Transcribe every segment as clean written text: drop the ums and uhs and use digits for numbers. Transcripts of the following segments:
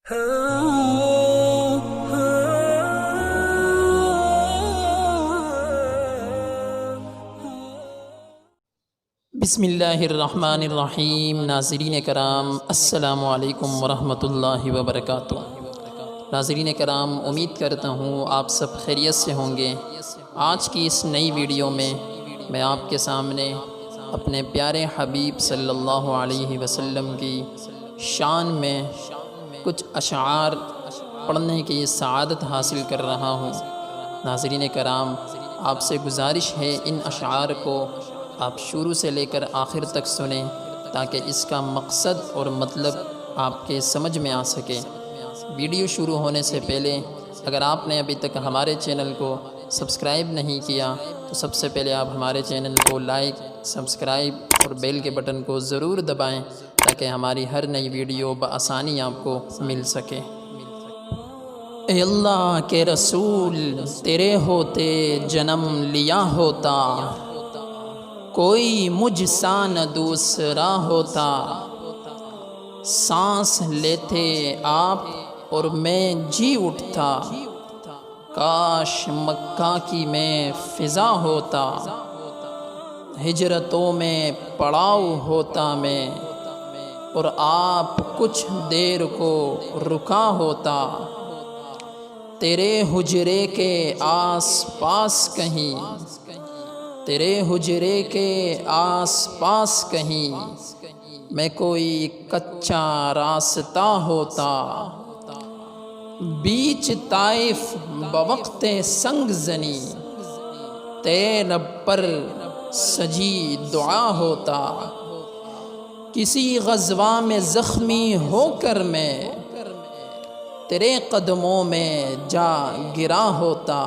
بسم اللہ الرحمن الرحیم۔ ناظرین کرام، السلام علیکم ورحمۃ اللہ وبرکاتہ۔ ناظرین کرام، امید کرتا ہوں آپ سب خیریت سے ہوں گے۔ آج کی اس نئی ویڈیو میں میں آپ کے سامنے اپنے پیارے حبیب صلی اللہ علیہ وسلم کی شان میں کچھ اشعار پڑھنے کی سعادت حاصل کر رہا ہوں۔ ناظرین کرام، آپ سے گزارش ہے ان اشعار کو آپ شروع سے لے کر آخر تک سنیں تاکہ اس کا مقصد اور مطلب آپ کے سمجھ میں آ سکے۔ ویڈیو شروع ہونے سے پہلے اگر آپ نے ابھی تک ہمارے چینل کو سبسکرائب نہیں کیا تو سب سے پہلے آپ ہمارے چینل کو لائک، سبسکرائب اور بیل کے بٹن کو ضرور دبائیں تاکہ ہماری ہر نئی ویڈیو بآسانی آپ کو مل سکے۔ اے اللہ کے رسول، تیرے ہوتے جنم لیا ہوتا، کوئی مجھ سا نہ دوسرا ہوتا۔ سانس لیتے آپ اور میں جی اٹھتا، کاش مکہ کی میں فضا ہوتا۔ ہجرتوں میں پڑاؤ ہوتا میں، اور آپ کچھ دیر کو رکا ہوتا۔ تیرے حجرے کے آس پاس کہیں، تیرے حجرے کے آس پاس کہیں میں کوئی کچا راستہ ہوتا۔ بیچ طائف بوقت سنگ زنی، تیرے لب پر سجی دعا ہوتا۔ کسی غزوہ میں زخمی ہو کر میں تیرے قدموں میں جا گرا ہوتا۔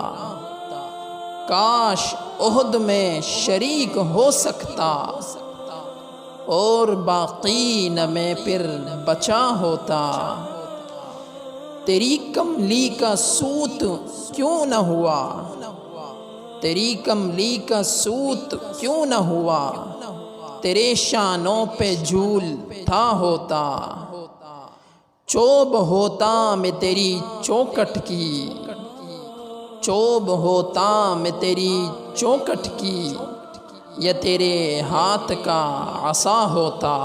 کاش احد میں شریک ہو سکتا، اور باقی نہ میں پھر بچا ہوتا۔ تیری کملی کا سوت کیوں نہ ہوا، تیری کملی کا سوت کیوں نہ ہوا، تیرے شانوں پہ جھولتا ہوتا۔ چوب ہوتا میں تیری چوکٹ کی، چوب ہوتا میں تیری چوکٹ کی، یا تیرے ہاتھ کا عصا ہوتا۔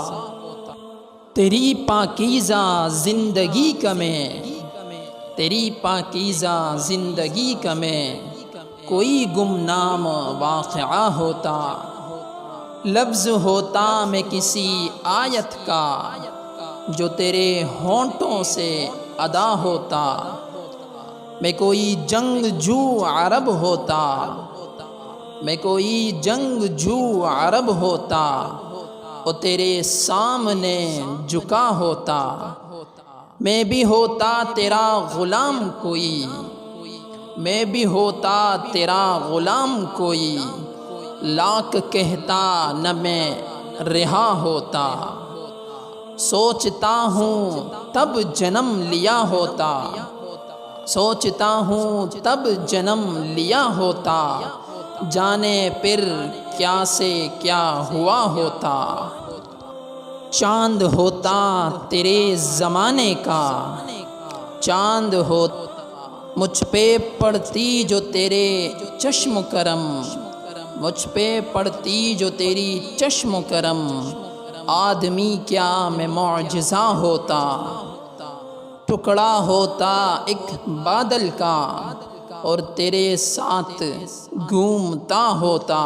تیری پاکیزہ زندگی کا میں، تیری پاکیزہ زندگی کا میں کوئی گمنام واقعہ ہوتا۔ لفظ ہوتا میں کسی آیت کا جو تیرے ہونٹوں سے ادا ہوتا۔ میں کوئی جنگجو عرب ہوتا، میں کوئی جنگجو عرب ہوتا، اور تیرے سامنے جھکا ہوتا۔ میں بھی ہوتا تیرا غلام کوئی، میں بھی ہوتا تیرا غلام کوئی، لاکھ کہتا نہ میں رہا ہوتا۔ سوچتا ہوں تب جنم لیا ہوتا، سوچتا ہوں تب جنم لیا ہوتا، جانے پھر کیا سے کیا ہوا ہوتا۔ چاند ہوتا تیرے زمانے کا، چاند ہوتا مجھ پہ پڑتی جو تیرے چشم کرم، مجھ پہ پڑتی جو تیری چشم کرم، آدمی کیا میں معجزہ ہوتا۔ ٹکڑا ہوتا ایک بادل کا، اور تیرے ساتھ گھومتا ہوتا۔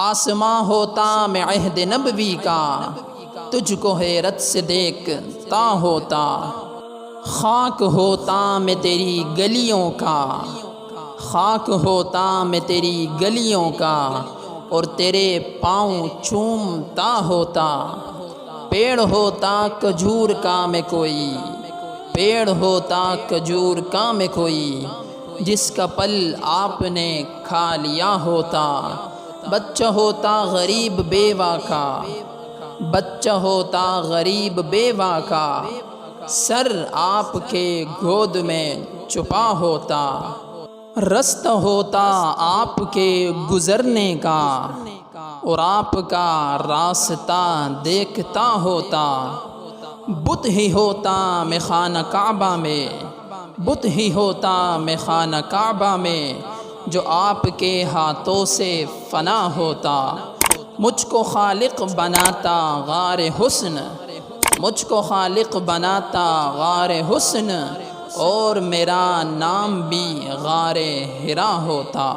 آسماں ہوتا میں عہد نبوی کا، تجھ کو حیرت سے دیکھتا ہوتا۔ خاک ہوتا میں تیری گلیوں کا، خاک ہوتا میں تیری گلیوں کا، اور تیرے پاؤں چومتا ہوتا۔ پیڑ ہوتا کھجور کا میں کوئی، پیڑ ہوتا کھجور کا میں کوئی، جس کا پل آپ نے کھا لیا ہوتا۔ بچہ ہوتا غریب بیوہ کا، بچہ ہوتا غریب بیوہ کا، سر آپ کے گود میں چھپا ہوتا۔ رستہ ہوتا آپ کے گزرنے کا، اور آپ کا راستہ دیکھتا ہوتا۔ بت ہی ہوتا میں خانہ کعبہ میں، بت ہی ہوتا میں خانہ کعبہ میں، جو آپ کے ہاتھوں سے فنا ہوتا۔ مجھ کو خالق بناتا غار حسن، مجھ کو خالق بناتا غار حسن، اور میرا نام بھی غار حرا ہوتا۔